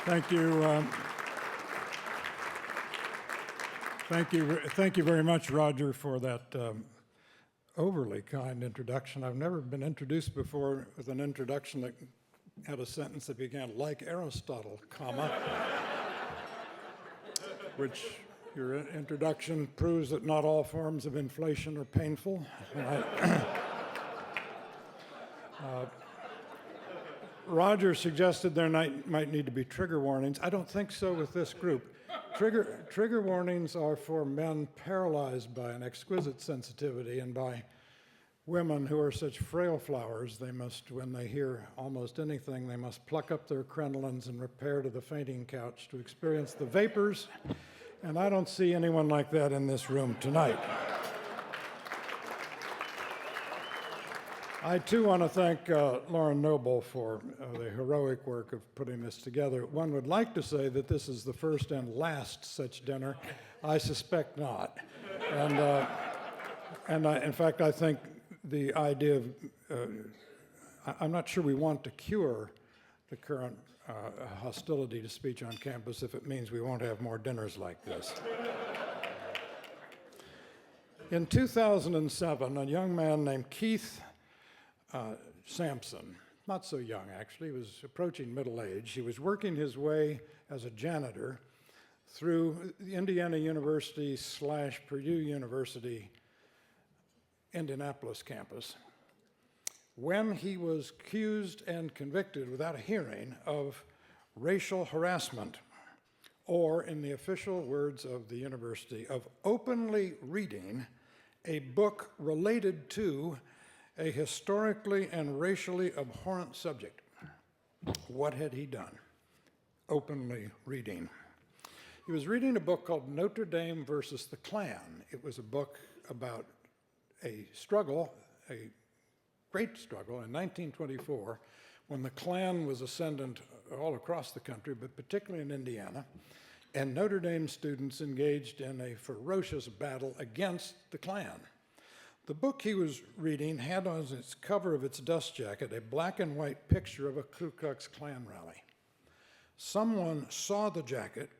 Thank you. Thank you very much, Roger, for that overly kind introduction. I've never been introduced before with an introduction that had a sentence that began, like Aristotle, comma, which your introduction proves that not all forms of inflation are painful. Roger suggested there might need to be trigger warnings. I don't think so with this group. Trigger warnings are for men paralyzed by an exquisite sensitivity and by women who are such frail flowers, they must, when they hear almost anything, they must pluck up their crinolines and repair to the fainting couch to experience the vapors, and I don't see anyone like that in this room tonight. I too want to thank Lauren Noble for the heroic work of putting this together. One would like to say that this is the first and last such dinner. I suspect not. In fact, I think the idea of, I'm not sure we want to cure the current hostility to speech on campus if it means we won't have more dinners like this. In 2007, a young man named Keith Sampson, not so young actually, he was approaching middle age. He was working his way as a janitor through the Indiana University / Purdue University Indianapolis campus when he was accused and convicted without a hearing of racial harassment, or in the official words of the university, of openly reading a book related to a historically and racially abhorrent subject. What had he done? Openly reading. He was reading a book called Notre Dame versus the Klan. It was a book about a struggle, a great struggle in 1924, when the Klan was ascendant all across the country, but particularly in Indiana, and Notre Dame students engaged in a ferocious battle against the Klan. The book he was reading had on its cover of its dust jacket a black and white picture of a Ku Klux Klan rally. Someone saw the jacket,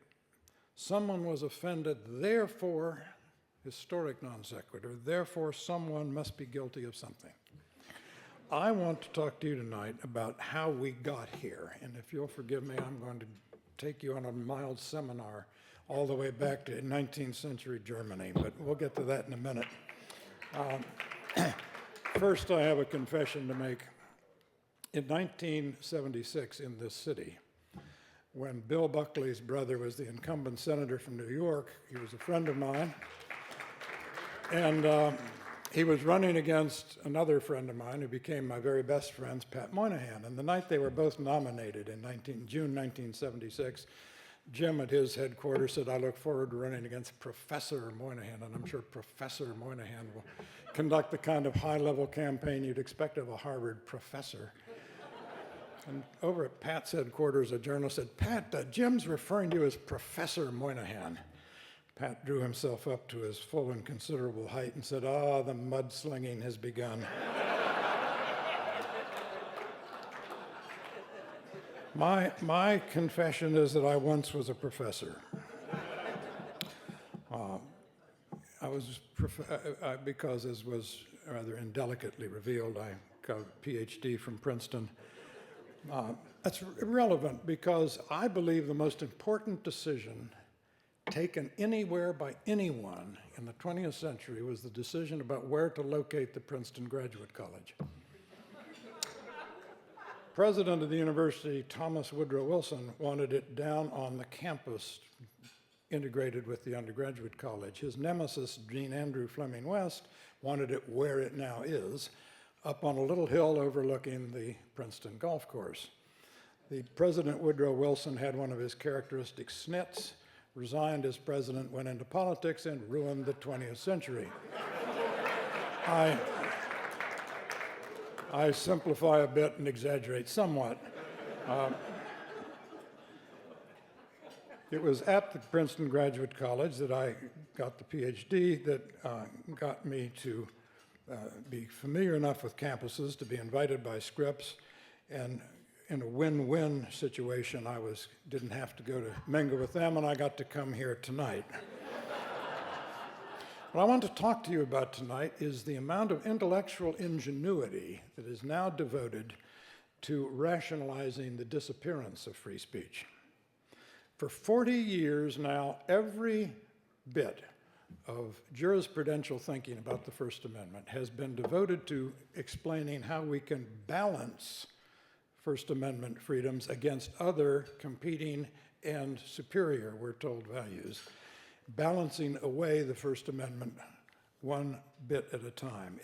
someone was offended, therefore, historic non sequitur, therefore someone must be guilty of something. I want to talk to you tonight about how we got here, and if you'll forgive me, I'm going to take you on a mild seminar all the way back to 19th century Germany, but we'll get to that in a minute. First, I have a confession to make. In 1976 in this city, when Bill Buckley's brother was the incumbent senator from New York, he was a friend of mine, and he was running against another friend of mine who became my very best friends, Pat Moynihan. And the night they were both nominated in June 1976, Jim at his headquarters said, I look forward to running against Professor Moynihan, and I'm sure Professor Moynihan will conduct the kind of high-level campaign you'd expect of a Harvard professor. And over at Pat's headquarters, a journalist said, Pat, Jim's referring to you as Professor Moynihan. Pat drew himself up to his full and considerable height and said, the mudslinging has begun. My confession is that I once was a professor. Because as was rather indelicately revealed, I got a PhD from Princeton. That's irrelevant because I believe the most important decision taken anywhere by anyone in the 20th century was the decision about where to locate the Princeton Graduate College. President of the university, Thomas Woodrow Wilson, wanted it down on the campus integrated with the undergraduate college. His nemesis, Dean Andrew Fleming West, wanted it where it now is, up on a little hill overlooking the Princeton golf course. The President Woodrow Wilson had one of his characteristic snits, resigned as president, went into politics, and ruined the 20th century. I simplify a bit and exaggerate somewhat. It was at the Princeton Graduate College that I got the PhD that got me to be familiar enough with campuses to be invited by Scripps and in a win-win situation. I didn't have to go to mingle with them, and I got to come here tonight. What I want to talk to you about tonight is the amount of intellectual ingenuity that is now devoted to rationalizing the disappearance of free speech. For 40 years now, every bit of jurisprudential thinking about the First Amendment has been devoted to explaining how we can balance First Amendment freedoms against other competing and superior, we're told, values, balancing away the First Amendment one bit at a time.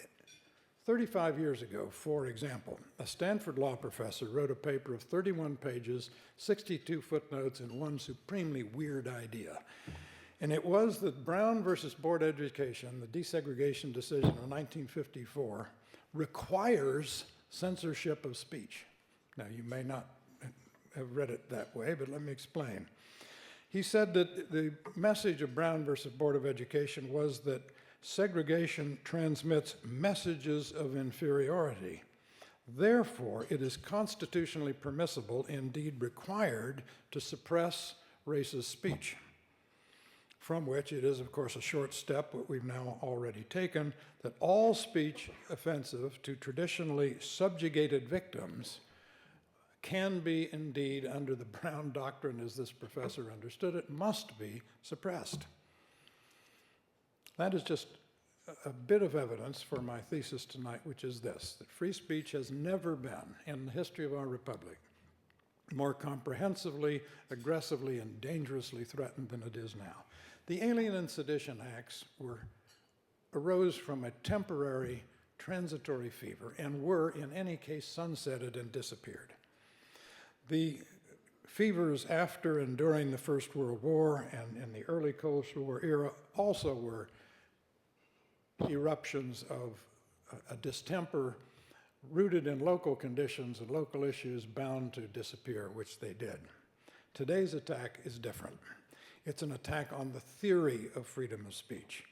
35 years ago, for example, a Stanford law professor wrote a paper of 31 pages, 62 footnotes, and one supremely weird idea. And it was that Brown versus Board of Education, the desegregation decision of 1954, requires censorship of speech. Now, you may not have read it that way, but let me explain. He said that the message of Brown versus Board of Education was that segregation transmits messages of inferiority. Therefore, it is constitutionally permissible, indeed required, to suppress racist speech, from which it is, of course, a short step, what we've now already taken, that all speech offensive to traditionally subjugated victims can be indeed, under the Brown Doctrine, as this professor understood it, must be suppressed. That is just a bit of evidence for my thesis tonight, which is this, that free speech has never been, in the history of our republic, more comprehensively, aggressively, and dangerously threatened than it is now. The Alien and Sedition Acts arose from a temporary, transitory fever and were, in any case, sunsetted and disappeared. The fevers after and during the First World War and in the early Cold War era also were eruptions of a distemper rooted in local conditions and local issues bound to disappear, which they did. Today's attack is different. It's an attack on the theory of freedom of speech.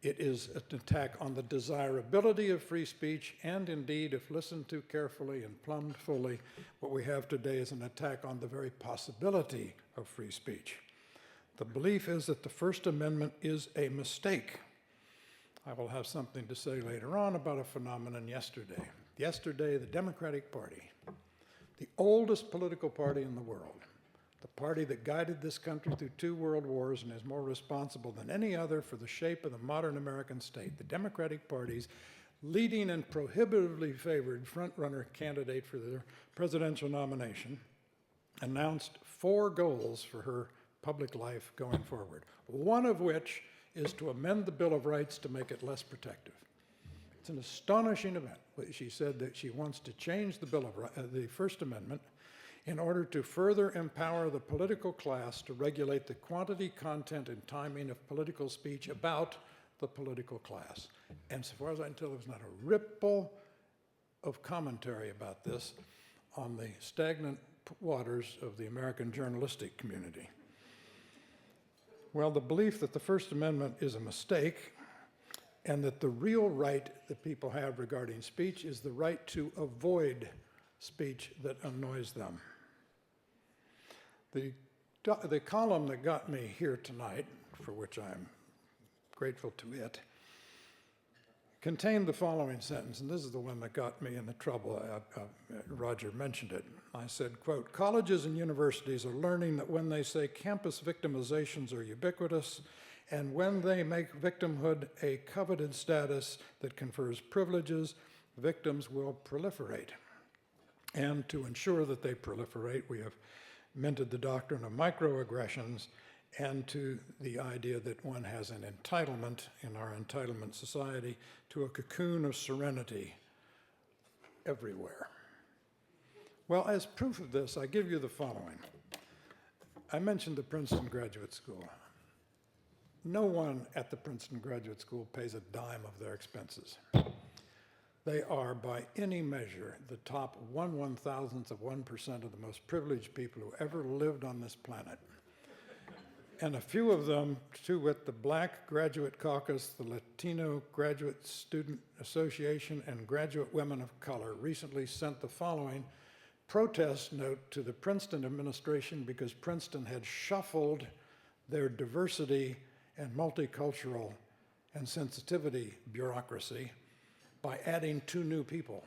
It is an attack on the desirability of free speech, and indeed, if listened to carefully and plumbed fully, what we have today is an attack on the very possibility of free speech. The belief is that the First Amendment is a mistake. I will have something to say later on about a phenomenon yesterday. Yesterday, the Democratic Party, the oldest political party in the world, the party that guided this country through 2 world wars and is more responsible than any other for the shape of the modern American state, the Democratic Party's leading and prohibitively favored front-runner candidate for their presidential nomination, announced 4 goals for her public life going forward, one of which is to amend the Bill of Rights to make it less protective. It's an astonishing event. She said that she wants to change the First Amendment in order to further empower the political class to regulate the quantity, content, and timing of political speech about the political class. And so far as I can tell, there's not a ripple of commentary about this on the stagnant waters of the American journalistic community. Well, the belief that the First Amendment is a mistake and that the real right that people have regarding speech is the right to avoid speech that annoys them. The column that got me here tonight, for which I'm grateful to it, contained the following sentence, and this is the one that got me in the trouble. Roger mentioned it. I said, quote, "Colleges and universities are learning that when they say campus victimizations are ubiquitous, and when they make victimhood a coveted status that confers privileges, victims will proliferate. And to ensure that they proliferate, we have minted the doctrine of microaggressions and to the idea that one has an entitlement in our entitlement society to a cocoon of serenity everywhere." Well, as proof of this, I give you the following. I mentioned the Princeton Graduate School. No one at the Princeton Graduate School pays a dime of their expenses. They are, by any measure, the top 1/1000th of 1% of the most privileged people who ever lived on this planet. And a few of them, to wit, the Black Graduate Caucus, the Latino Graduate Student Association, and Graduate Women of Color, recently sent the following protest note to the Princeton administration because Princeton had shuffled their diversity and multicultural and sensitivity bureaucracy by adding 2 new people.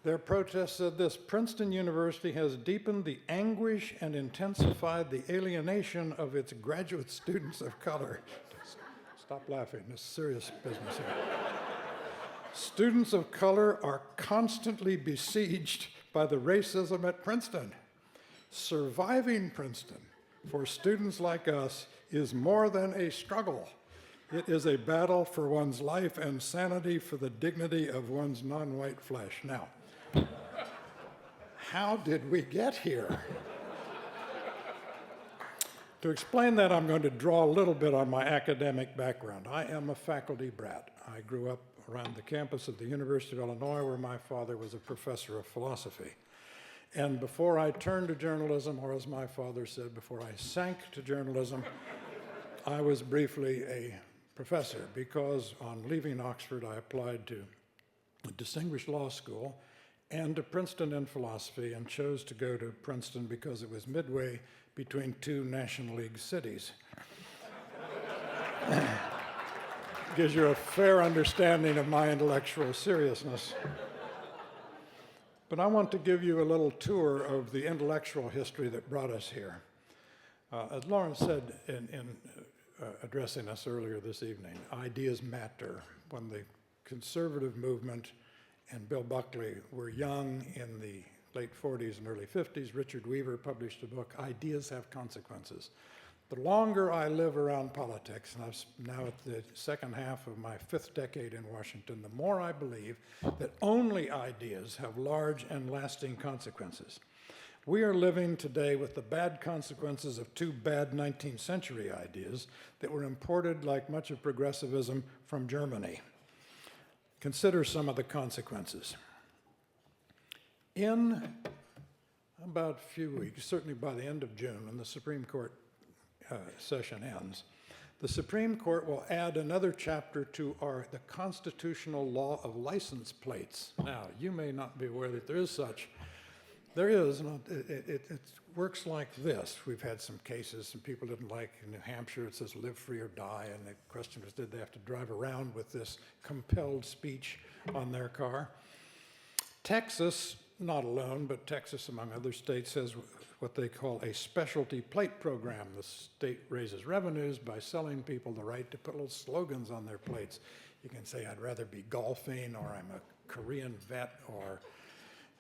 Their protest said this: Princeton University has deepened the anguish and intensified the alienation of its graduate students of color. Stop laughing, this is serious business here. Students of color are constantly besieged by the racism at Princeton. Surviving Princeton for students like us is more than a struggle. It is a battle for one's life and sanity, for the dignity of one's non-white flesh. Now, how did we get here? To explain that, I'm going to draw a little bit on my academic background. I am a faculty brat. I grew up around the campus of the University of Illinois, where my father was a professor of philosophy. And before I turned to journalism, or as my father said, before I sank to journalism, I was briefly a professor, because on leaving Oxford, I applied to a distinguished law school and to Princeton in philosophy, and chose to go to Princeton because it was midway between 2 National League cities. Gives you a fair understanding of my intellectual seriousness. But I want to give you a little tour of the intellectual history that brought us here. As Lawrence said in addressing us earlier this evening, ideas matter. When the conservative movement and Bill Buckley were young in the late 40s and early 50s, Richard Weaver published a book, Ideas Have Consequences. The longer I live around politics, and I'm now at the second half of my 5th decade in Washington, the more I believe that only ideas have large and lasting consequences. We are living today with the bad consequences of 2 bad 19th century ideas that were imported, like much of progressivism, from Germany. Consider some of the consequences. In about a few weeks, certainly by the end of June, when the Supreme Court session ends, the Supreme Court will add another chapter to the constitutional law of license plates. Now, you may not be aware that there is such. There is, and it works like this. We've had some cases, some people didn't like in New Hampshire, it says live free or die, and the question was, did they have to drive around with this compelled speech on their car? Texas, not alone, but Texas, among other states, has what they call a specialty plate program. The state raises revenues by selling people the right to put little slogans on their plates. You can say, I'd rather be golfing, or I'm a Korean vet, or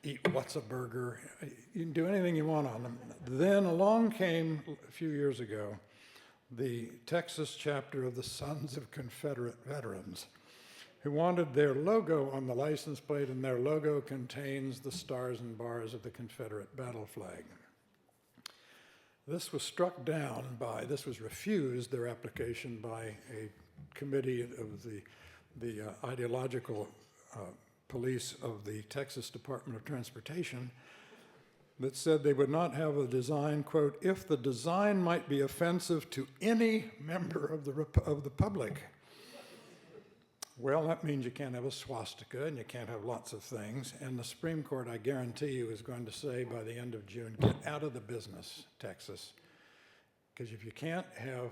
eat what's a burger. You can do anything you want on them. Then along came, a few years ago, the Texas chapter of the Sons of Confederate Veterans, who wanted their logo on the license plate, and their logo contains the stars and bars of the Confederate battle flag. This was struck down this was refused, their application, by a committee of the ideological police of the Texas Department of Transportation, that said they would not have a design, quote, if the design might be offensive to any member of the public. Well, that means you can't have a swastika and you can't have lots of things. And the Supreme Court, I guarantee you, is going to say by the end of June, get out of the business, Texas. Because if you can't have,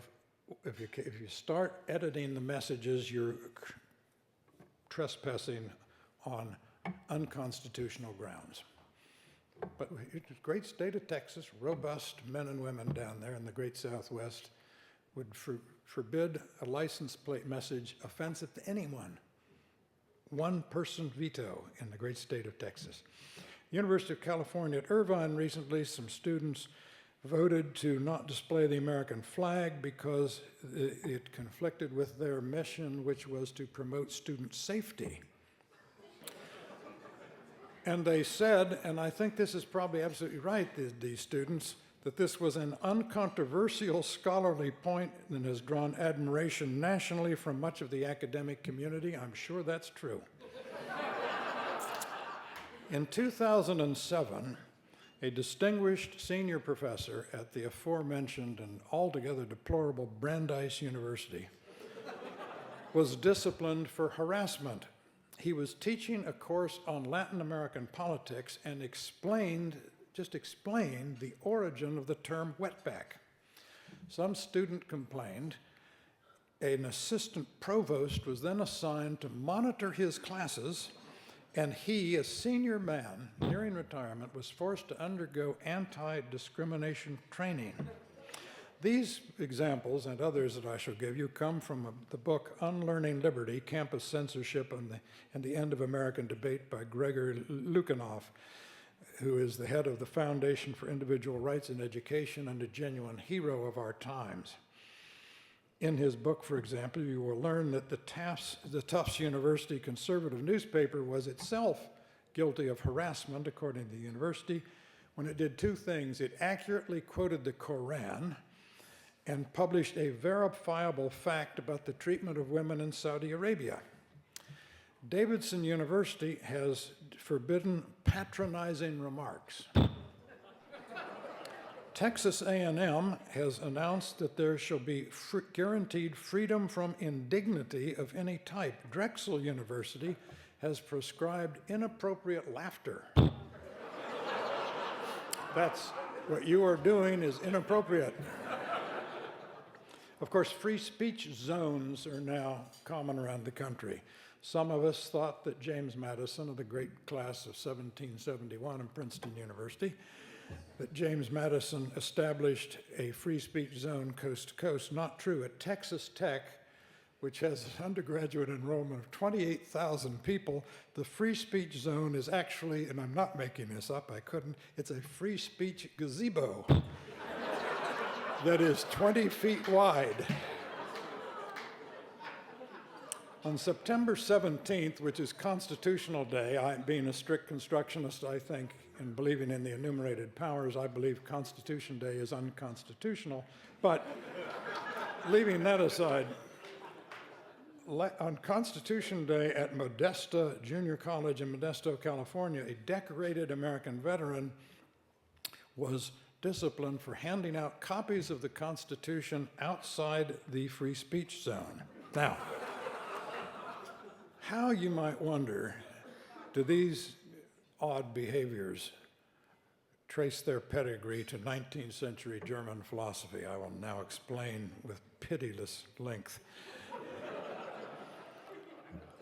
if you start editing the messages, you're trespassing on unconstitutional grounds. But it's a great state of Texas, robust men and women down there in the great Southwest would forbid a license plate message offensive to anyone. One-person veto in the great state of Texas. University of California at Irvine recently, some students voted to not display the American flag because it conflicted with their mission, which was to promote student safety. And they said, and I think this is probably absolutely right, these students, that this was an uncontroversial scholarly point and has drawn admiration nationally from much of the academic community. I'm sure that's true. In 2007, a distinguished senior professor at the aforementioned and altogether deplorable Brandeis University was disciplined for harassment. he was teaching a course on Latin American politics and just explained the origin of the term wetback. Some student complained. An assistant provost was then assigned to monitor his classes, and he, a senior man nearing retirement, was forced to undergo anti-discrimination training. These examples and others that I shall give you come from the book Unlearning Liberty, Campus Censorship and the End of American Debate by Gregor Lukianoff, who is the head of the Foundation for Individual Rights in Education and a genuine hero of our times. In his book, for example, you will learn that the Tufts University conservative newspaper was itself guilty of harassment, according to the university, when it did two things. It accurately quoted the Koran and published a verifiable fact about the treatment of women in Saudi Arabia. Davidson University has forbidden patronizing remarks. Texas A&M has announced that there shall be guaranteed freedom from indignity of any type. Drexel University has prescribed inappropriate laughter. That's what you are doing is inappropriate. Of course, free speech zones are now common around the country. Some of us thought that James Madison of the great class of 1771 in Princeton University, that James Madison established a free speech zone coast to coast. Not true. At Texas Tech, which has an undergraduate enrollment of 28,000 people, the free speech zone is actually, and I'm not making this up, I couldn't, it's a free speech gazebo that is 20 feet wide. On September 17th, which is Constitutional Day, being a strict constructionist, I think, and believing in the enumerated powers, I believe Constitution Day is unconstitutional. But leaving that aside, on Constitution Day at Modesta Junior College in Modesto, California, a decorated American veteran was disciplined for handing out copies of the Constitution outside the free speech zone. Now, how, you might wonder, do these odd behaviors trace their pedigree to 19th century German philosophy? I will now explain with pitiless length.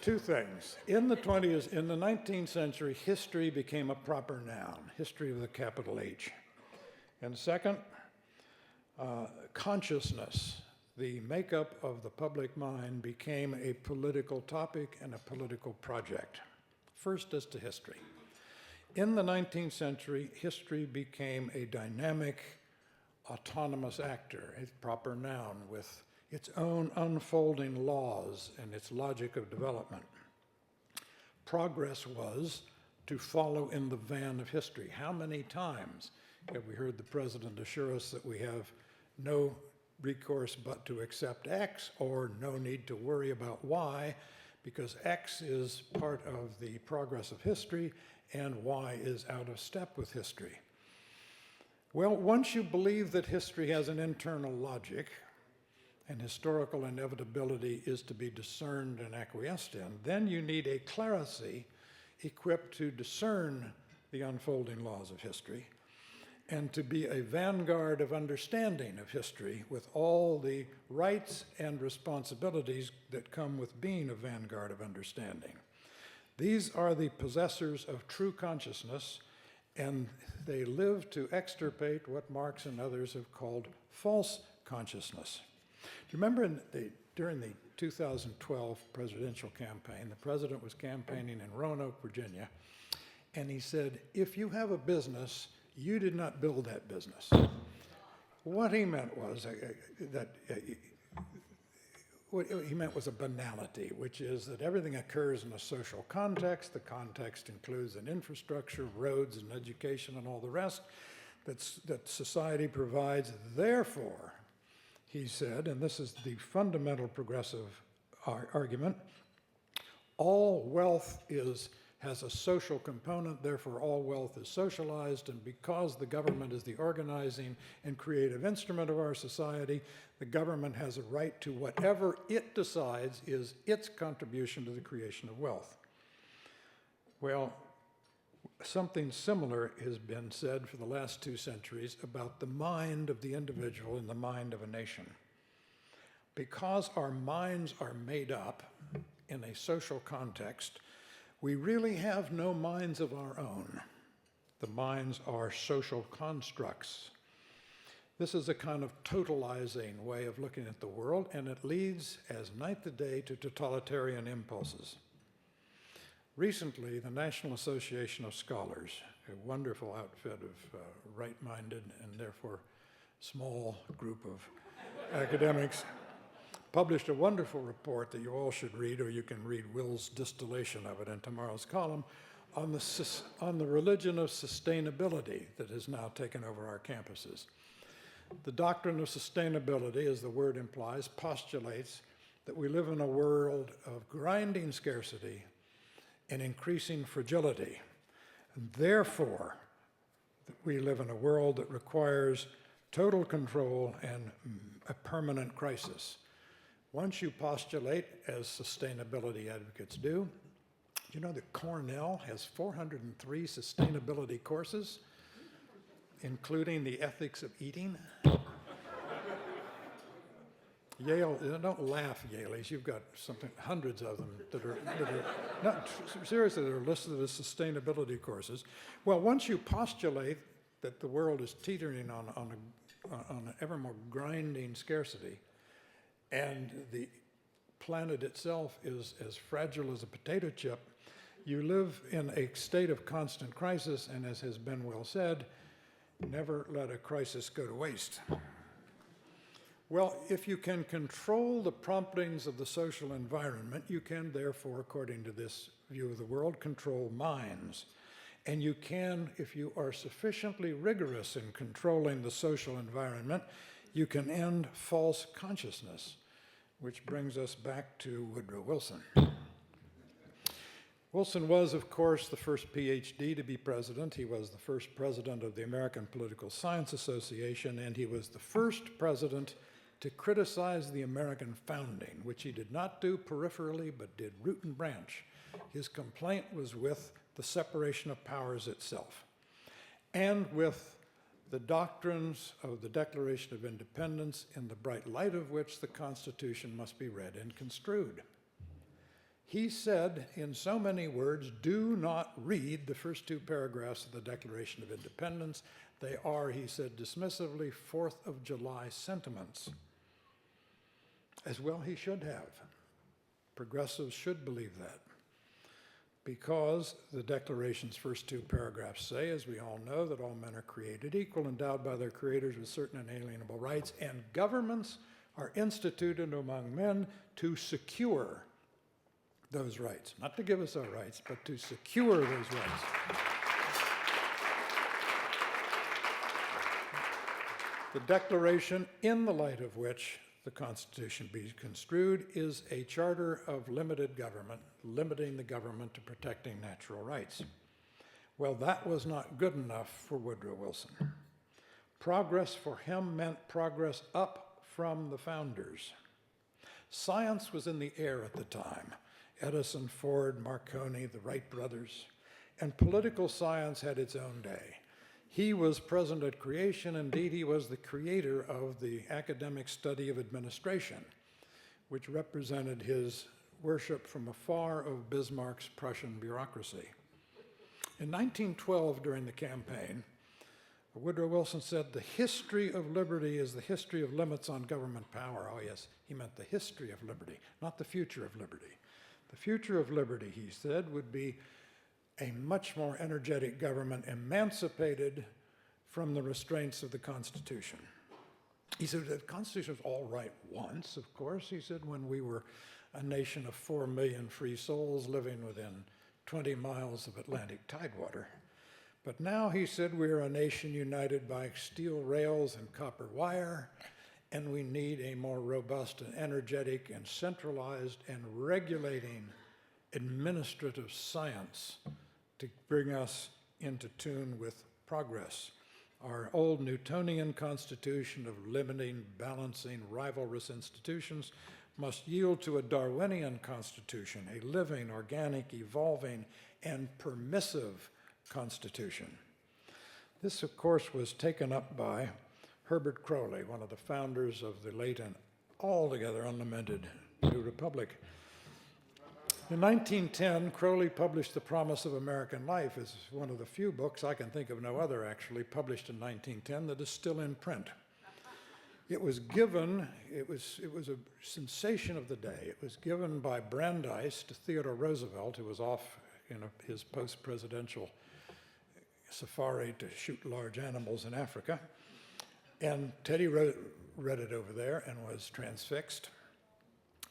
Two things. In the 19th century, history became a proper noun, history with a capital H. And second, consciousness, the makeup of the public mind, became a political topic and a political project. First, as to history. In the 19th century, history became a dynamic, autonomous actor, a proper noun with its own unfolding laws and its logic of development. Progress was to follow in the van of history. How many times have we heard the president assure us that we have no recourse but to accept X, or no need to worry about Y, because X is part of the progress of history and Y is out of step with history? Well, once you believe that history has an internal logic and historical inevitability is to be discerned and acquiesced in, then you need a clerisy equipped to discern the unfolding laws of history and to be a vanguard of understanding of history with all the rights and responsibilities that come with being a vanguard of understanding. These are the possessors of true consciousness, and they live to extirpate what Marx and others have called false consciousness. Do you remember during the 2012 presidential campaign, the president was campaigning in Roanoke, Virginia, and he said, if you have a business, you did not build that business. What he meant was a banality, which is that everything occurs in a social context. The context includes an infrastructure, roads and education and all the rest that society provides. Therefore, he said, and this is the fundamental progressive argument, all wealth has a social component, therefore all wealth is socialized, and because the government is the organizing and creative instrument of our society, the government has a right to whatever it decides is its contribution to the creation of wealth. Well, something similar has been said for the last 2 centuries about the mind of the individual and the mind of a nation. Because our minds are made up in a social context, we really have no minds of our own. The minds are social constructs. This is a kind of totalizing way of looking at the world, and it leads, as night to day, to totalitarian impulses. Recently, the National Association of Scholars, a wonderful outfit of right-minded and therefore small group of academics, published a wonderful report that you all should read, or you can read Will's distillation of it in tomorrow's column, on the religion of sustainability that has now taken over our campuses. The doctrine of sustainability, as the word implies, postulates that we live in a world of grinding scarcity and increasing fragility. And therefore, we live in a world that requires total control and a permanent crisis. Once you postulate, as sustainability advocates do, you know that Cornell has 403 sustainability courses, including the ethics of eating. Yale, don't laugh, Yaleys. You've got hundreds of them that are not seriously, that are listed as sustainability courses. Well, once you postulate that the world is teetering on an ever more grinding scarcity, and the planet itself is as fragile as a potato chip, you live in a state of constant crisis, and as has been well said, never let a crisis go to waste. Well, if you can control the promptings of the social environment, you can therefore, according to this view of the world, control minds. And you can, if you are sufficiently rigorous in controlling the social environment, you can end false consciousness, which brings us back to Woodrow Wilson. Wilson was, of course, the first PhD to be president. He was the first president of the American Political Science Association, and he was the first president to criticize the American founding, which he did not do peripherally, but did root and branch. His complaint was with the separation of powers itself, and with the doctrines of the Declaration of Independence, in the bright light of which the Constitution must be read and construed. He said, in so many words, do not read the first 2 paragraphs of the Declaration of Independence. They are, he said dismissively, 4th of July sentiments. As well he should have. Progressives should believe that. Because the Declaration's first 2 paragraphs say, as we all know, that all men are created equal, endowed by their creators with certain inalienable rights, and governments are instituted among men to secure those rights. Not to give us our rights, but to secure those rights. The Declaration, in the light of which the Constitution be construed, is a charter of limited government, limiting the government to protecting natural rights. Well, that was not good enough for Woodrow Wilson. Progress for him meant progress up from the founders. Science was in the air at the time. Edison, Ford, Marconi, the Wright brothers, and political science had its own day. He was present at creation. Indeed, he was the creator of the academic study of administration, which represented his worship from afar of Bismarck's Prussian bureaucracy. In 1912, during the campaign, Woodrow Wilson said, "The history of liberty is the history of limits on government power." Oh yes, he meant the history of liberty, not the future of liberty. The future of liberty, he said, would be a much more energetic government, emancipated from the restraints of the Constitution. He said the Constitution was all right once, of course. He said when we were a nation of 4 million free souls living within 20 miles of Atlantic tidewater. But now, he said, we are a nation united by steel rails and copper wire, and we need a more robust and energetic and centralized and regulating administrative science to bring us into tune with progress. Our old Newtonian constitution of limiting, balancing, rivalrous institutions must yield to a Darwinian constitution, a living, organic, evolving, and permissive constitution. This, of course, was taken up by Herbert Croly, one of the founders of the late and altogether unlamented New Republic. In 1910, Croly published The Promise of American Life. It's one of the few books, I can think of no other actually, published in 1910 that is still in print. It was given, it was a sensation of the day. It was given by Brandeis to Theodore Roosevelt, who was off in his post-presidential safari to shoot large animals in Africa. And Teddy read it over there and was transfixed.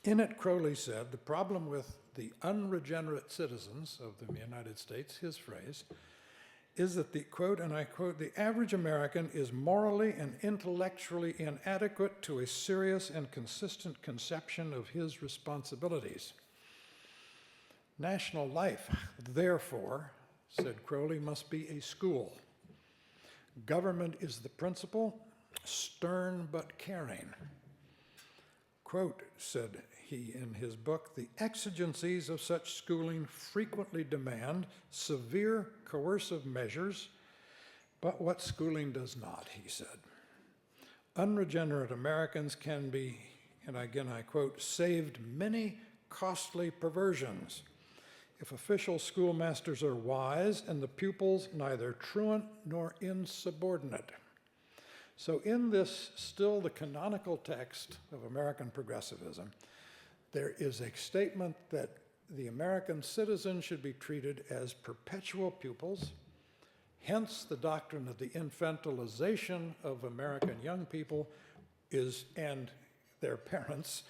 In it, Croly said, the problem with the unregenerate citizens of the United States, his phrase, is that the, quote, and I quote, the average American is morally and intellectually inadequate to a serious and consistent conception of his responsibilities. National life, therefore, said Croly, must be a school. Government is the principal, stern but caring. Quote, said he in his book, the exigencies of such schooling frequently demand severe coercive measures, but what schooling does not, he said. Unregenerate Americans can be, and again I quote, saved many costly perversions if official schoolmasters are wise and the pupils neither truant nor insubordinate. So in this, still the canonical text of American progressivism, there is a statement that the American citizen should be treated as perpetual pupils, hence the doctrine of the infantilization of American young people is, and their parents,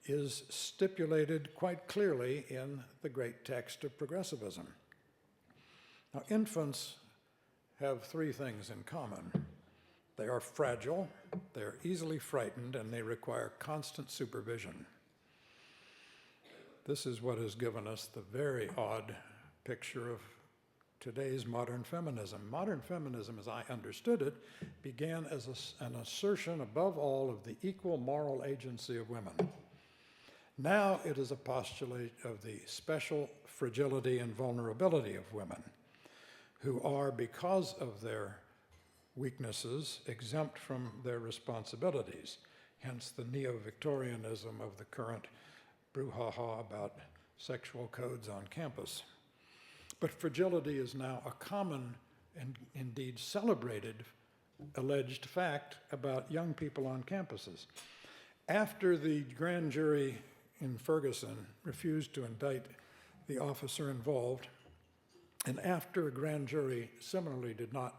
is stipulated quite clearly in the great text of progressivism. Now, infants have three things in common. They are fragile, they're easily frightened, and they require constant supervision. This is what has given us the very odd picture of today's modern feminism. Modern feminism, as I understood it, began as an assertion above all of the equal moral agency of women. Now it is a postulate of the special fragility and vulnerability of women, who are, because of their weaknesses, exempt from their responsibilities, hence the neo-Victorianism of the current brouhaha about sexual codes on campus. But fragility is now a common and indeed celebrated alleged fact about young people on campuses. After the grand jury in Ferguson refused to indict the officer involved, and after a grand jury similarly did not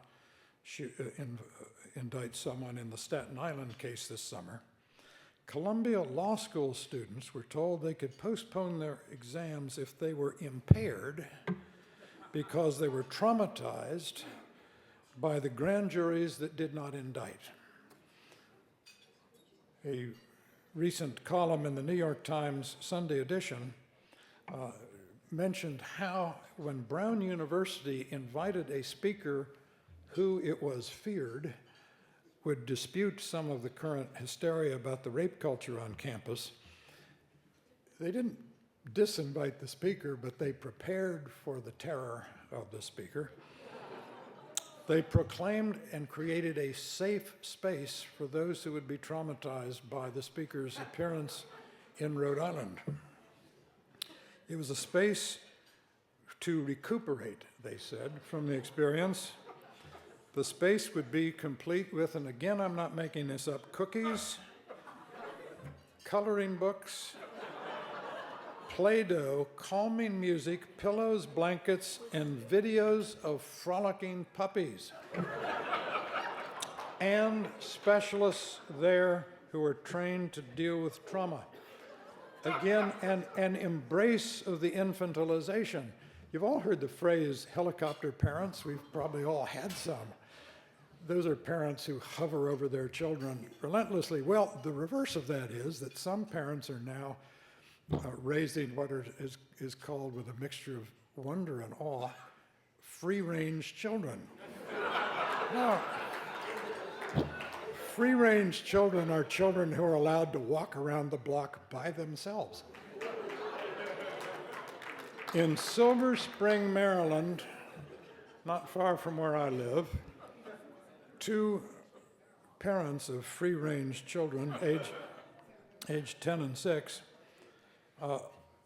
indict someone in the Staten Island case this summer, Columbia Law School students were told they could postpone their exams if they were impaired because they were traumatized by the grand juries that did not indict. A recent column in the New York Times Sunday edition mentioned how when Brown University invited a speaker who it was feared would dispute some of the current hysteria about the rape culture on campus, they didn't disinvite the speaker, but they prepared for the terror of the speaker. They proclaimed and created a safe space for those who would be traumatized by the speaker's appearance in Rhode Island. It was a space to recuperate, they said, from the experience. The space would be complete with, and again, I'm not making this up, cookies, coloring books, Play-Doh, calming music, pillows, blankets, and videos of frolicking puppies. And specialists there who are trained to deal with trauma. Again, an embrace of the infantilization. You've all heard the phrase helicopter parents. We've probably all had some. Those are parents who hover over their children relentlessly. Well, the reverse of that is that some parents are now raising what is called, with a mixture of wonder and awe, free-range children. Now, free-range children are children who are allowed to walk around the block by themselves. In Silver Spring, Maryland, not far from where I live, two parents of free-range children, age 10 and 6,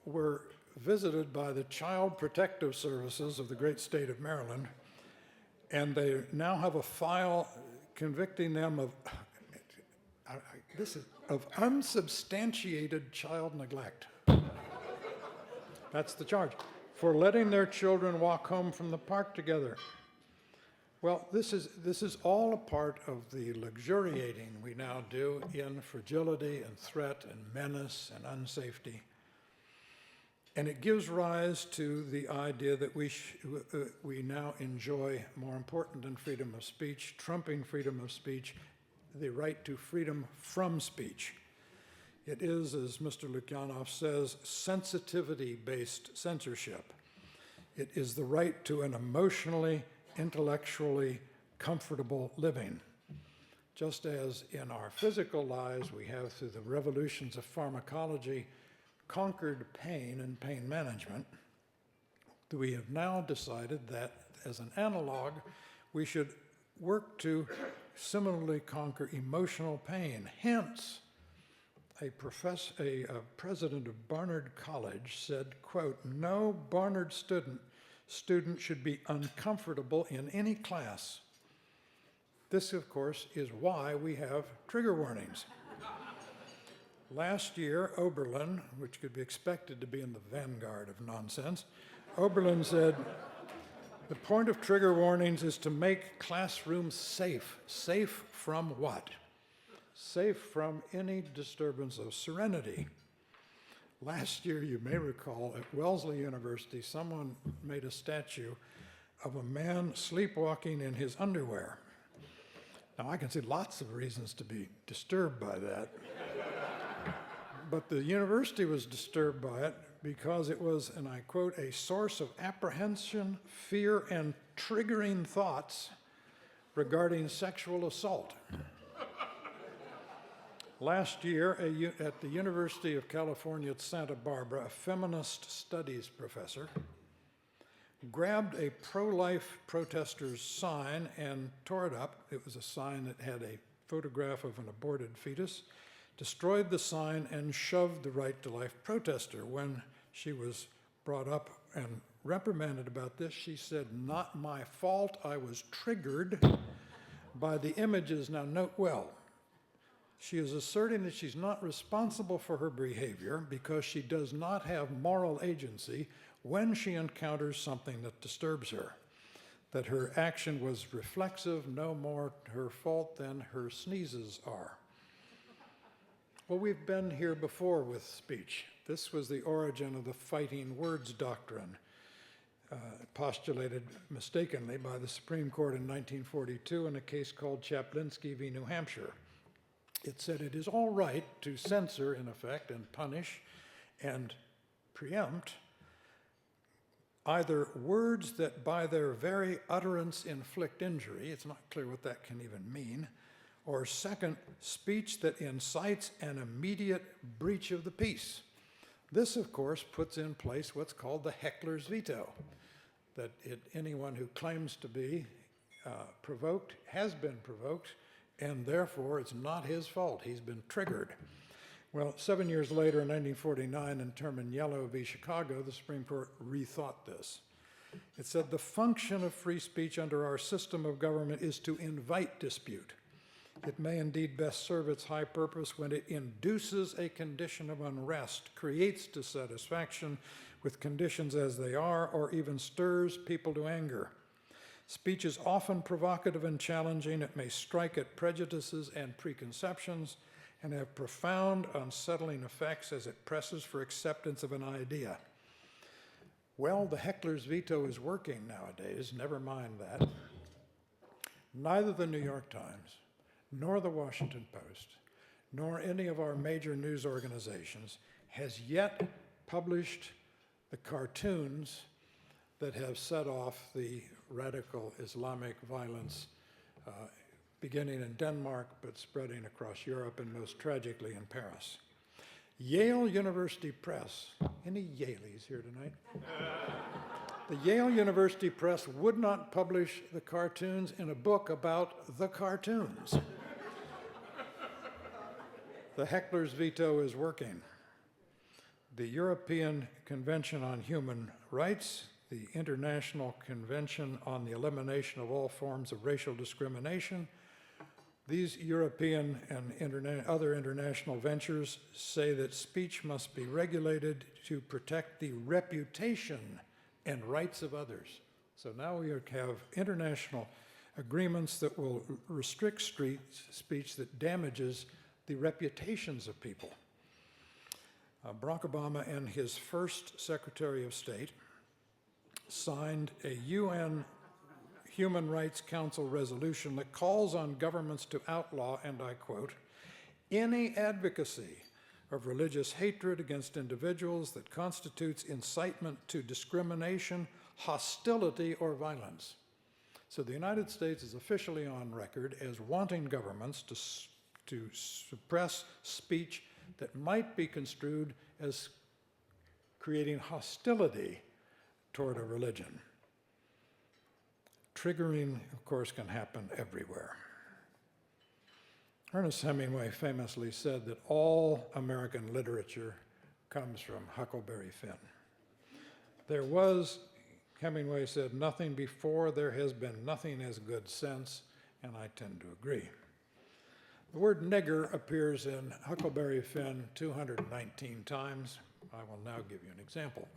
were visited by the Child Protective Services of the great state of Maryland, and they now have a file convicting them of unsubstantiated child neglect. That's the charge, for letting their children walk home from the park together. Well, this is all a part of the luxuriating we now do in fragility and threat and menace and unsafety. And it gives rise to the idea that we now enjoy, more important than freedom of speech, trumping freedom of speech, the right to freedom from speech. It is, as Mr. Lukyanov says, sensitivity-based censorship. It is the right to an emotionally, intellectually comfortable living. Just as in our physical lives, we have, through the revolutions of pharmacology, conquered pain and pain management, we have now decided that as an analog, we should work to similarly conquer emotional pain. Hence, a president of Barnard College said, quote, "No Barnard student should be uncomfortable in any class." This, of course, is why we have trigger warnings. Last year, Oberlin, which could be expected to be in the vanguard of nonsense, Oberlin said, the point of trigger warnings is to make classrooms safe. Safe from what? Safe from any disturbance of serenity. Last year, you may recall, at Wellesley University, someone made a statue of a man sleepwalking in his underwear. Now, I can see lots of reasons to be disturbed by that. But the university was disturbed by it because it was, and I quote, "a source of apprehension, fear, and triggering thoughts regarding sexual assault." Last year, at the University of California at Santa Barbara, a feminist studies professor grabbed a pro-life protester's sign and tore it up. It was a sign that had a photograph of an aborted fetus, destroyed the sign, and shoved the Right to Life protester. When she was brought up and reprimanded about this, she said, "Not my fault, I was triggered by the images." Now note well, she is asserting that she's not responsible for her behavior because she does not have moral agency when she encounters something that disturbs her, that her action was reflexive, no more her fault than her sneezes are. Well, we've been here before with speech. This was the origin of the fighting words doctrine, postulated mistakenly by the Supreme Court in 1942 in a case called Chaplinsky v. New Hampshire. It said it is all right to censor, in effect, and punish and preempt either words that by their very utterance inflict injury, it's not clear what that can even mean, or second, speech that incites an immediate breach of the peace. This, of course, puts in place what's called the heckler's veto, that anyone who claims to be provoked has been provoked, and therefore it's not his fault. He's been triggered. Well, 7 years later, in 1949, in Terminiello v. Chicago, the Supreme Court rethought this. It said the function of free speech under our system of government is to invite dispute. It may indeed best serve its high purpose when it induces a condition of unrest, creates dissatisfaction with conditions as they are, or even stirs people to anger. Speech is often provocative and challenging. It may strike at prejudices and preconceptions and have profound, unsettling effects as it presses for acceptance of an idea. Well, the heckler's veto is working nowadays, never mind that. Neither the New York Times, nor the Washington Post, nor any of our major news organizations has yet published the cartoons that have set off the radical Islamic violence beginning in Denmark but spreading across Europe and most tragically in Paris. Yale University Press, any Yaleys here tonight? The Yale University Press would not publish the cartoons in a book about the cartoons. The heckler's veto is working. The European Convention on Human Rights, the International Convention on the Elimination of All Forms of Racial Discrimination, these European and other international ventures say that speech must be regulated to protect the reputation and rights of others. So now we have international agreements that will restrict speech that damages the reputations of people. Barack Obama and his first Secretary of State signed a UN Human Rights Council resolution that calls on governments to outlaw, and I quote, any advocacy of religious hatred against individuals that constitutes incitement to discrimination, hostility, or violence. So the United States is officially on record as wanting governments to suppress speech that might be construed as creating hostility toward a religion. Triggering, of course, can happen everywhere. Ernest Hemingway famously said that all American literature comes from Huckleberry Finn. There was, Hemingway said, nothing before, there has been nothing as good since, and I tend to agree. The word nigger appears in Huckleberry Finn 219 times. I will now give you an example.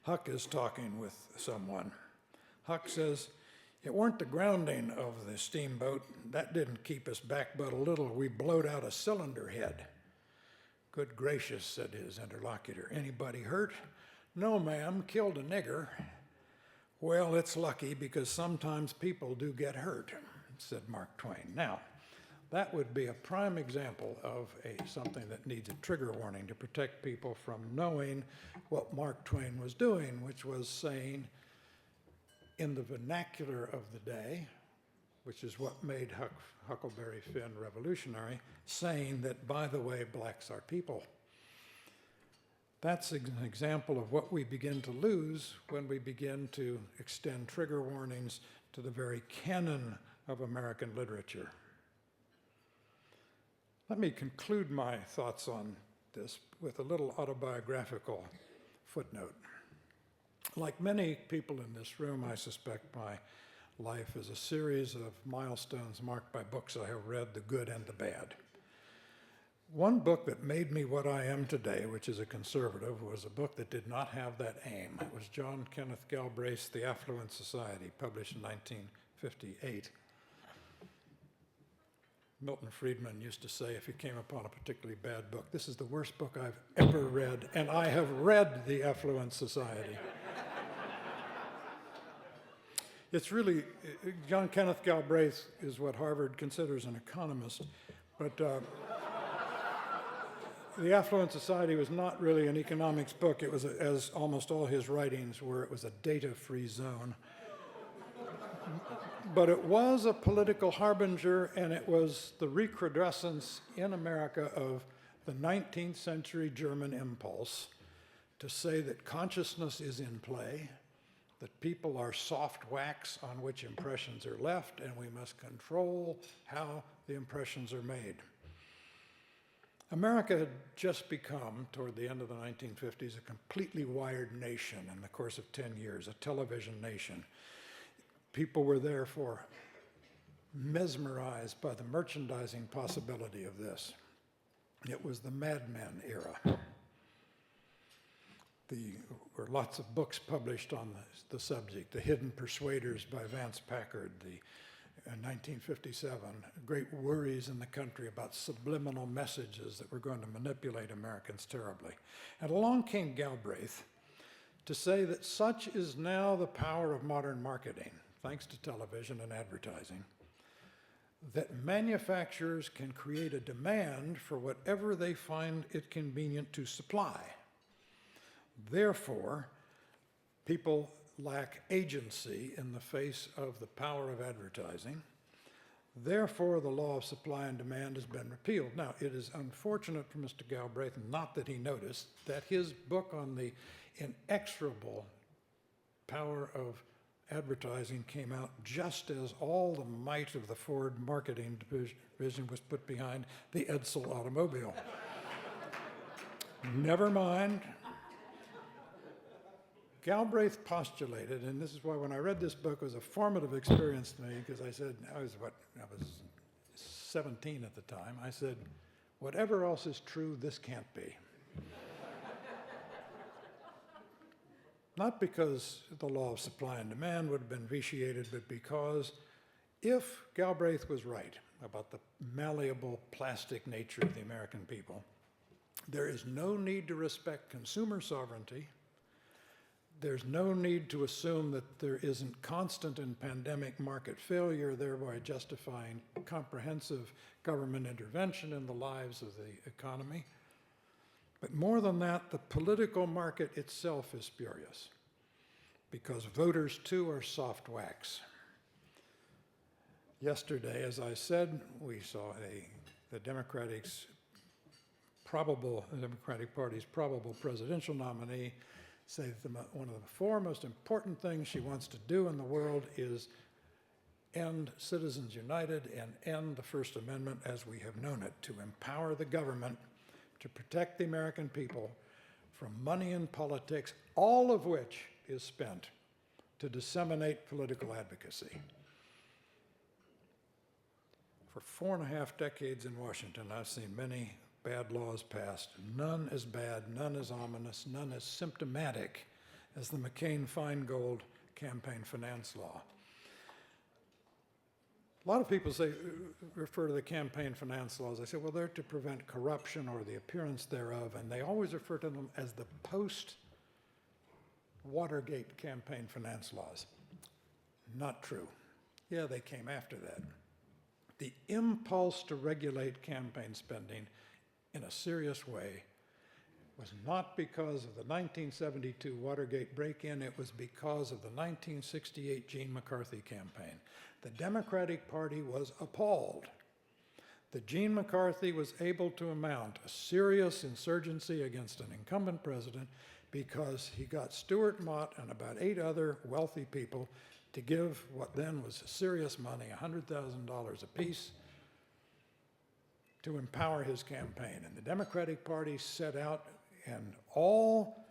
Huck is talking with someone. Huck says, it weren't the grounding of the steamboat. That didn't keep us back but a little. We blowed out a cylinder head. Good gracious, said his interlocutor. Anybody hurt? No, ma'am, killed a nigger. Well, it's lucky because sometimes people do get hurt, said Mark Twain. Now, that would be a prime example of something that needs a trigger warning to protect people from knowing what Mark Twain was doing, which was saying, in the vernacular of the day, which is what made Huckleberry Finn revolutionary, saying that, by the way, blacks are people. That's an example of what we begin to lose when we begin to extend trigger warnings to the very canon of American literature. Let me conclude my thoughts on this with a little autobiographical footnote. Like many people in this room, I suspect my life is a series of milestones marked by books I have read, the good and the bad. One book that made me what I am today, which is a conservative, was a book that did not have that aim. It was John Kenneth Galbraith's The Affluent Society, published in 1958. Milton Friedman used to say, if he came upon a particularly bad book, this is the worst book I've ever read, and I have read The Affluent Society. It's really, John Kenneth Galbraith is what Harvard considers an economist, but The Affluent Society was not really an economics book. It was, as almost all his writings were, it was a data-free zone. But it was a political harbinger, and it was the recrudescence in America of the 19th century German impulse to say that consciousness is in play, that people are soft wax on which impressions are left, and we must control how the impressions are made. America had just become, toward the end of the 1950s, a completely wired nation in the course of 10 years, a television nation. People were therefore mesmerized by the merchandising possibility of this. It was the Mad Men era. There were lots of books published on the subject. The Hidden Persuaders by Vance Packard, the 1957, great worries in the country about subliminal messages that were going to manipulate Americans terribly. And along came Galbraith to say that such is now the power of modern marketing, thanks to television and advertising, that manufacturers can create a demand for whatever they find it convenient to supply. Therefore, people lack agency in the face of the power of advertising. Therefore, the law of supply and demand has been repealed. Now, it is unfortunate for Mr. Galbraith, not that he noticed, that his book on the inexorable power of advertising came out just as all the might of the Ford marketing division was put behind the Edsel automobile. Never mind. Galbraith postulated, and this is why when I read this book, it was a formative experience to me, because I said, I was 17 at the time. I said, whatever else is true, this can't be. Not because the law of supply and demand would have been vitiated, but because if Galbraith was right about the malleable plastic nature of the American people, there is no need to respect consumer sovereignty. There's no need to assume that there isn't constant and pandemic market failure, thereby justifying comprehensive government intervention in the lives of the economy. But more than that, the political market itself is spurious, because voters too are soft wax. Yesterday, as I said, we saw the Democratic Party's probable presidential nominee say that one of the four most important things she wants to do in the world is end Citizens United and end the First Amendment as we have known it, to empower the government to protect the American people from money in politics, all of which is spent to disseminate political advocacy. For 4.5 decades in Washington, I've seen many bad laws passed. None as bad, none as ominous, none as symptomatic as the McCain-Feingold campaign finance law. A lot of people refer to the campaign finance laws. They say, well, they're to prevent corruption or the appearance thereof, and they always refer to them as the post-Watergate campaign finance laws. Not true. Yeah, they came after that. The impulse to regulate campaign spending in a serious way was not because of the 1972 Watergate break-in, it was because of the 1968 Gene McCarthy campaign. The Democratic Party was appalled that Gene McCarthy was able to mount a serious insurgency against an incumbent president because he got Stuart Mott and about 8 other wealthy people to give what then was serious money, $100,000 apiece, to empower his campaign. And the Democratic Party set out, and all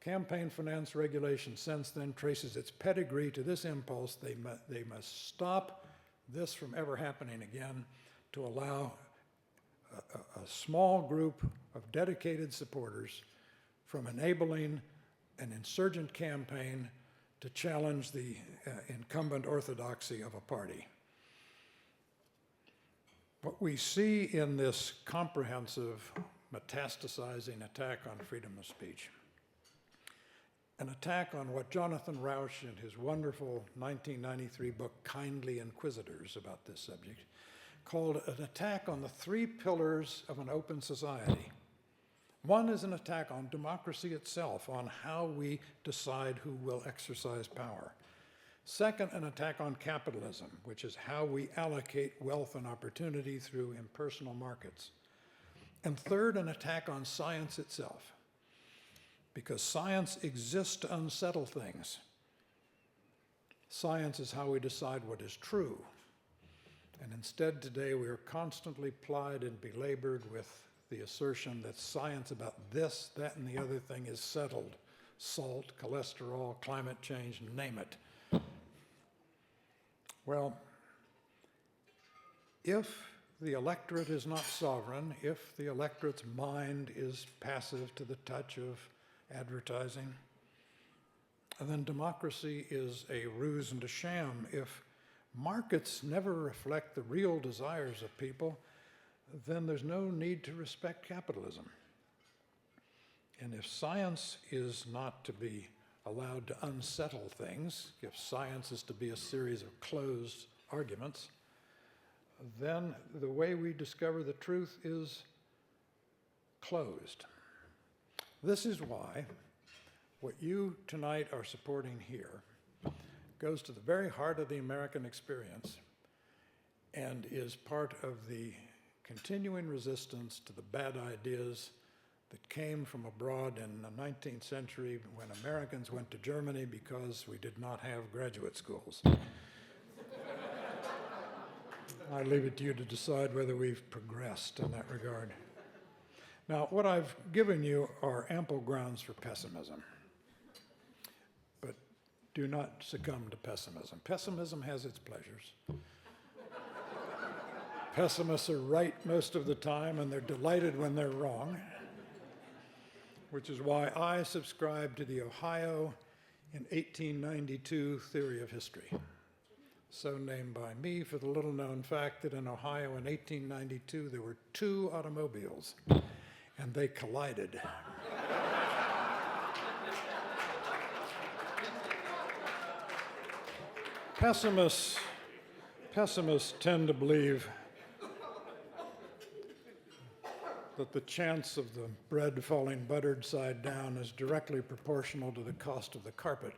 campaign finance regulation since then traces its pedigree to this impulse. They must stop this from ever happening again, to allow a small group of dedicated supporters from enabling an insurgent campaign to challenge the incumbent orthodoxy of a party. What we see in this comprehensive, metastasizing attack on freedom of speech, an attack on what Jonathan Rauch in his wonderful 1993 book, Kindly Inquisitors, about this subject, called an attack on the 3 pillars of an open society. One is an attack on democracy itself, on how we decide who will exercise power. Second, an attack on capitalism, which is how we allocate wealth and opportunity through impersonal markets. And third, an attack on science itself, because science exists to unsettle things. Science is how we decide what is true. And instead today we are constantly plied and belabored with the assertion that science about this, that, and the other thing is settled. Salt, cholesterol, climate change, name it. Well, if the electorate is not sovereign, if the electorate's mind is passive to the touch of advertising, then democracy is a ruse and a sham. If markets never reflect the real desires of people, then there's no need to respect capitalism. And if science is not to be allowed to unsettle things, if science is to be a series of closed arguments, then the way we discover the truth is closed. This is why what you tonight are supporting here goes to the very heart of the American experience. and is part of the continuing resistance to the bad ideas that came from abroad in the 19th century when Americans went to Germany because we did not have graduate schools. I leave it to you to decide whether we've progressed in that regard. Now, what I've given you are ample grounds for pessimism. But do not succumb to pessimism. Pessimism has its pleasures. Pessimists are right most of the time, and they're delighted when they're wrong, which is why I subscribe to the Ohio in 1892 theory of history, so named by me for the little-known fact that in Ohio in 1892 there were two automobiles, and they collided. Pessimists tend to believe that the chance of the bread falling buttered side down is directly proportional to the cost of the carpet.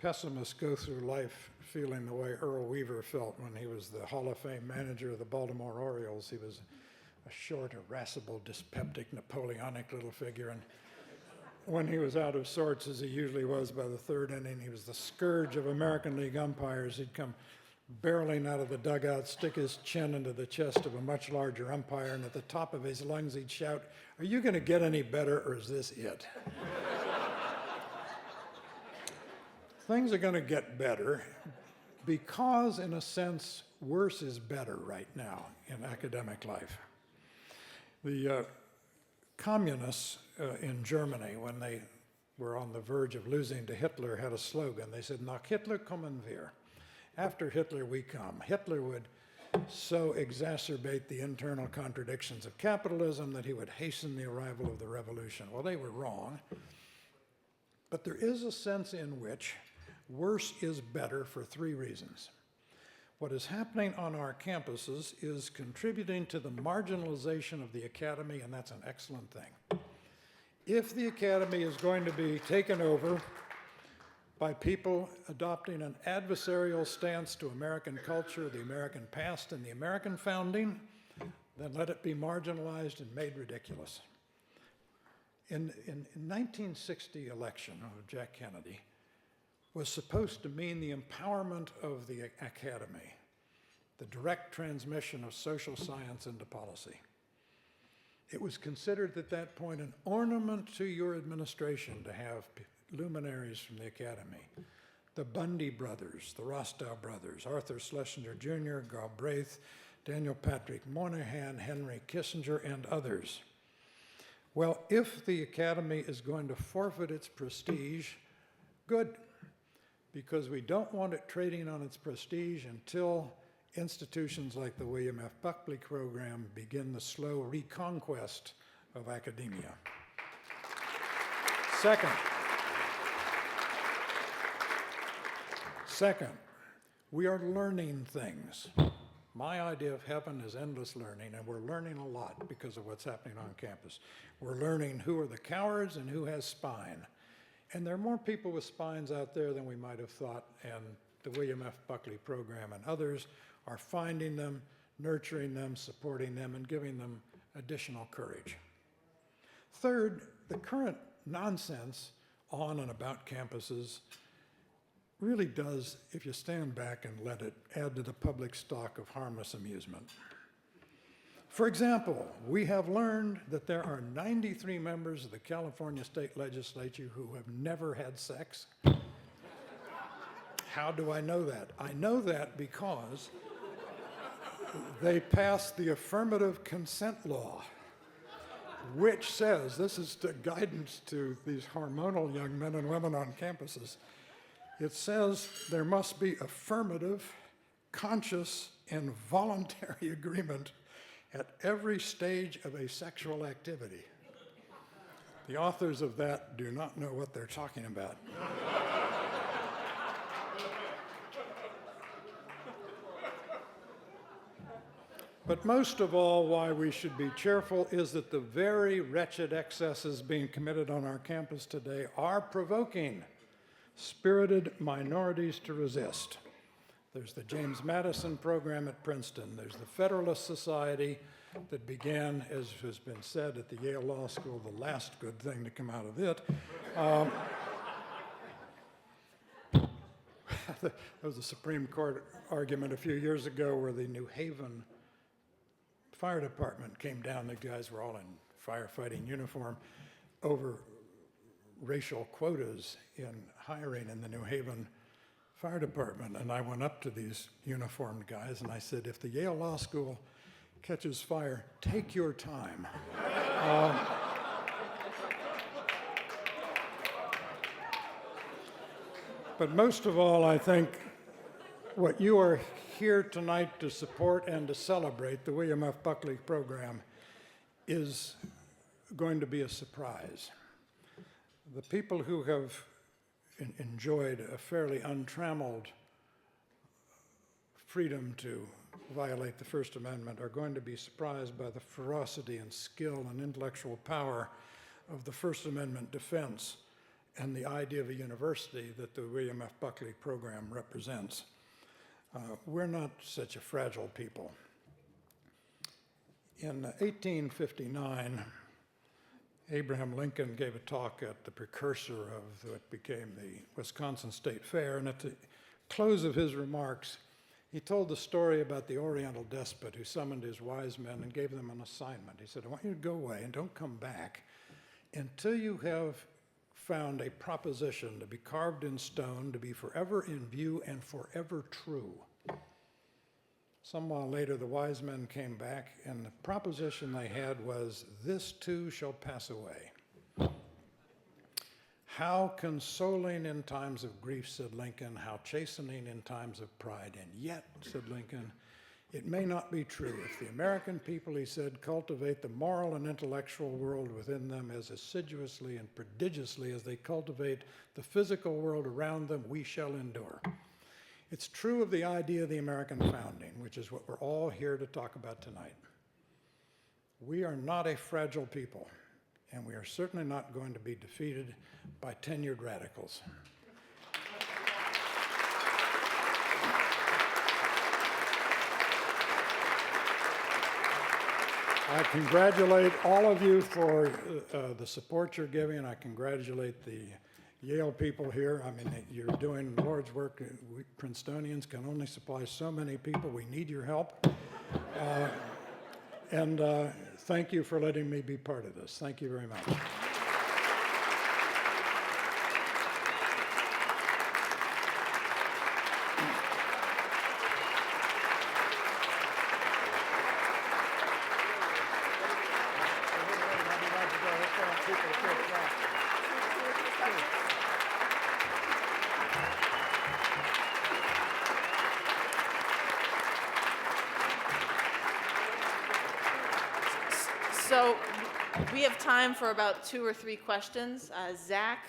Pessimists go through life feeling the way Earl Weaver felt when he was the Hall of Fame manager of the Baltimore Orioles. He was a short, irascible, dyspeptic, Napoleonic little figure, and when he was out of sorts, as he usually was by the third inning, he was the scourge of American League umpires. He'd come barreling out of the dugout, stick his chin into the chest of a much larger umpire, and at the top of his lungs he'd shout, "Are you going to get any better, or is this it?" Things are going to get better because, in a sense, worse is better right now in academic life. The communists in Germany, when they were on the verge of losing to Hitler, had a slogan. They said, "Nach Hitler kommen wir." After Hitler, we come. Hitler would so exacerbate the internal contradictions of capitalism that he would hasten the arrival of the revolution. Well, they were wrong. But there is a sense in which worse is better for three reasons. What is happening on our campuses is contributing to the marginalization of the academy, and that's an excellent thing. If the academy is going to be taken over by people adopting an adversarial stance to American culture, the American past, and the American founding, then let it be marginalized and made ridiculous. In 1960 election of Jack Kennedy was supposed to mean the empowerment of the academy, the direct transmission of social science into policy. It was considered at that point an ornament to your administration to have luminaries from the academy. The Bundy brothers, the Rostow brothers, Arthur Schlesinger Jr., Galbraith, Daniel Patrick Moynihan, Henry Kissinger, and others. Well, if the academy is going to forfeit its prestige, good, because we don't want it trading on its prestige until institutions like the William F. Buckley program begin the slow reconquest of academia. Second, we are learning things. My idea of heaven is endless learning, and we're learning a lot because of what's happening on campus. We're learning who are the cowards and who has spine. And there are more people with spines out there than we might have thought, and the William F. Buckley program and others are finding them, nurturing them, supporting them, and giving them additional courage. Third, the current nonsense on and about campuses really does, if you stand back and let it, add to the public stock of harmless amusement. For example, we have learned that there are 93 members of the California State Legislature who have never had sex. How do I know that? I know that because they passed the affirmative consent law, which says, this is the guidance to these hormonal young men and women on campuses, it says there must be affirmative, conscious, and voluntary agreement at every stage of a sexual activity. The authors of that do not know what they're talking about. But most of all, why we should be cheerful is that the very wretched excesses being committed on our campus today are provoking spirited minorities to resist. There's the James Madison program at Princeton. There's the Federalist Society that began, as has been said, at the Yale Law School, the last good thing to come out of it. There was a Supreme Court argument a few years ago where the New Haven Fire Department came down. The guys were all in firefighting uniform over racial quotas in hiring in the New Haven Fire Department. And I went up to these uniformed guys and I said, if the Yale Law School catches fire, take your time. But most of all, I think what you are here tonight to support and to celebrate, the William F. Buckley program, is going to be a surprise. The people who have enjoyed a fairly untrammeled freedom to violate the First Amendment are going to be surprised by the ferocity and skill and intellectual power of the First Amendment defense and the idea of a university that the William F. Buckley program represents. We're not such a fragile people. In 1859, Abraham Lincoln gave a talk at the precursor of what became the Wisconsin State Fair, and at the close of his remarks, he told the story about the Oriental despot who summoned his wise men and gave them an assignment. He said, I want you to go away and don't come back until you have found a proposition to be carved in stone, to be forever in view and forever true. Some while later, the wise men came back, and the proposition they had was, this too shall pass away. How consoling in times of grief, said Lincoln, how chastening in times of pride. And yet, said Lincoln, it may not be true. If the American people, he said, cultivate the moral and intellectual world within them as assiduously and prodigiously as they cultivate the physical world around them, we shall endure. It's true of the idea of the American founding, which is what we're all here to talk about tonight. We are not a fragile people, and we are certainly not going to be defeated by tenured radicals. I congratulate all of you for the support you're giving. I congratulate the Yale people here. I mean, you're doing Lord's work. We Princetonians can only supply so many people. We need your help. And thank you for letting me be part of this. Thank you very much. So we have time for about 2 or 3 questions. Zach,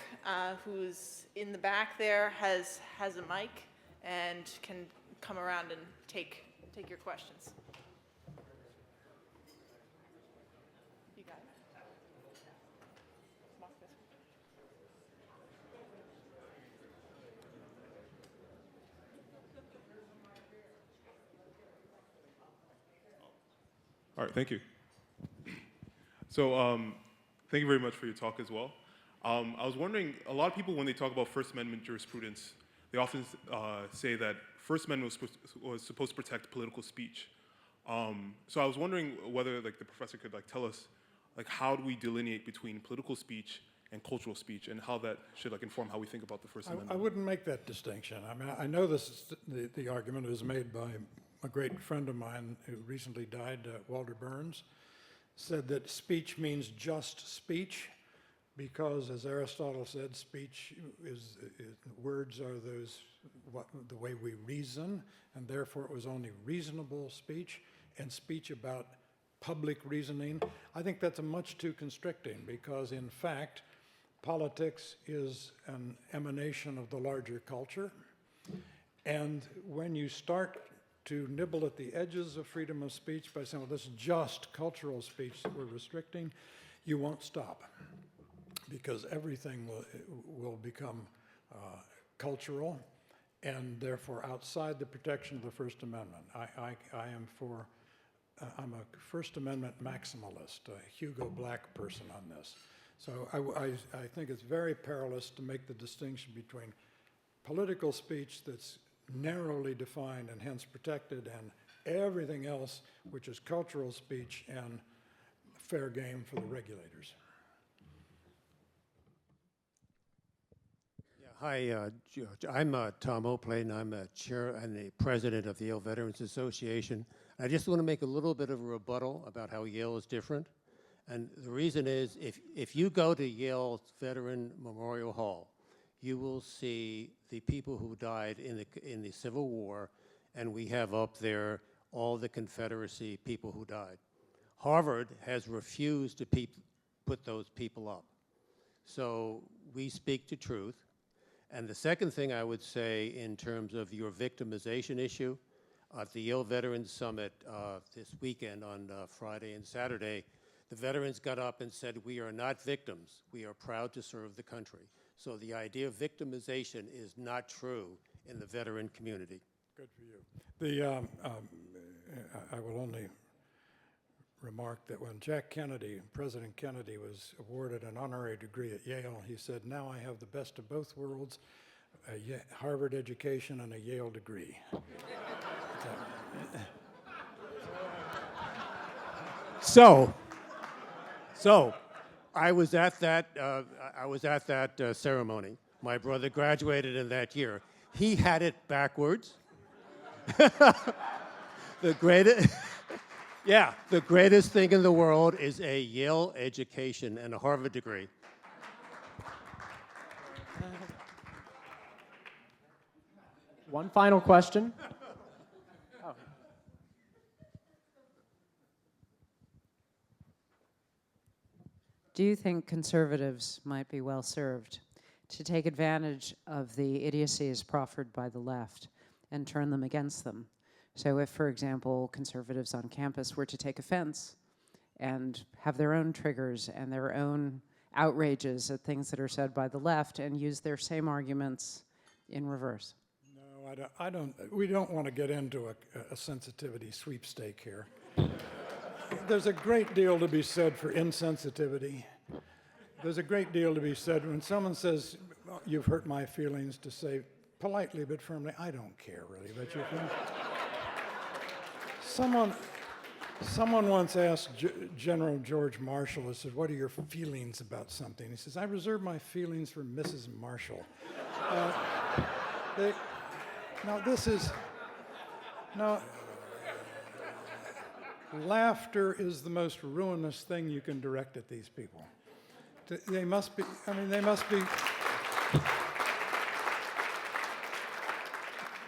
who's in the back there, has a mic and can come around and take your questions. You got it. Walk this way. All right, thank you. So thank you very much for your talk as well. I was wondering, a lot of people, when they talk about First Amendment jurisprudence, they often say that First Amendment was supposed to protect political speech. So I was wondering whether the professor could tell us how do we delineate between political speech and cultural speech, and how that should inform how we think about the First Amendment. I wouldn't make that distinction. I mean, I know this is the argument was made by a great friend of mine who recently died, Walter Burns, said that speech means just speech because, as Aristotle said, speech is words are the way we reason, and therefore it was only reasonable speech, and speech about public reasoning. I think that's much too constricting because, in fact, politics is an emanation of the larger culture, and when you start to nibble at the edges of freedom of speech by saying, well, this is just cultural speech that we're restricting, you won't stop because everything will become cultural and therefore outside the protection of the First Amendment. I'm a First Amendment maximalist, a Hugo Black person on this. So I think it's very perilous to make the distinction between political speech that's narrowly defined and hence protected and everything else, which is cultural speech and fair game for the regulators. Yeah, hi, George. I'm Tom Oakley, and I'm a chair and the president of the Yale Veterans Association. I just want to make a little bit of a rebuttal about how Yale is different. And the reason is, if you go to Yale Veteran Memorial Hall, you will see the people who died in the Civil War, and we have up there all the Confederacy people who died. Harvard has refused to put those people up. So we speak to truth. And the second thing I would say in terms of your victimization issue, at the Yale Veterans Summit this weekend on Friday and Saturday, the veterans got up and said, "We are not victims. We are proud to serve the country." So the idea of victimization is not true in the veteran community. Good for you. I will only remark that when President Kennedy was awarded an honorary degree at Yale, he said, "Now I have the best of both worlds, a Harvard education and a Yale degree." So I was at that ceremony. My brother graduated in that year. He had it backwards. The greatest thing in the world is a Yale education and a Harvard degree. One final question. Do you think conservatives might be well served to take advantage of the idiocies proffered by the left and turn them against them? So if, for example, conservatives on campus were to take offense and have their own triggers and their own outrages at things that are said by the left and use their same arguments in reverse? No, we don't want to get into a sensitivity sweepstake here. There's a great deal to be said for insensitivity. There's a great deal to be said when someone says, "Well, you've hurt my feelings," to say politely but firmly, "I don't care really about your feelings." Someone once asked General George Marshall, he said, "What are your feelings about something?" He says, "I reserve my feelings for Mrs. Marshall." Laughter is the most ruinous thing you can direct at these people. They must be,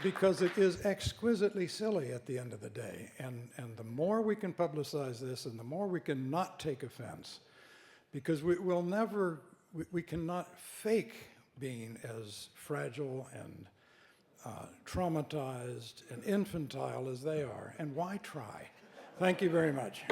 because it is exquisitely silly at the end of the day. And the more we can publicize this and the more we can not take offense, because we cannot fake being as fragile and traumatized and infantile as they are. And why try? Thank you very much.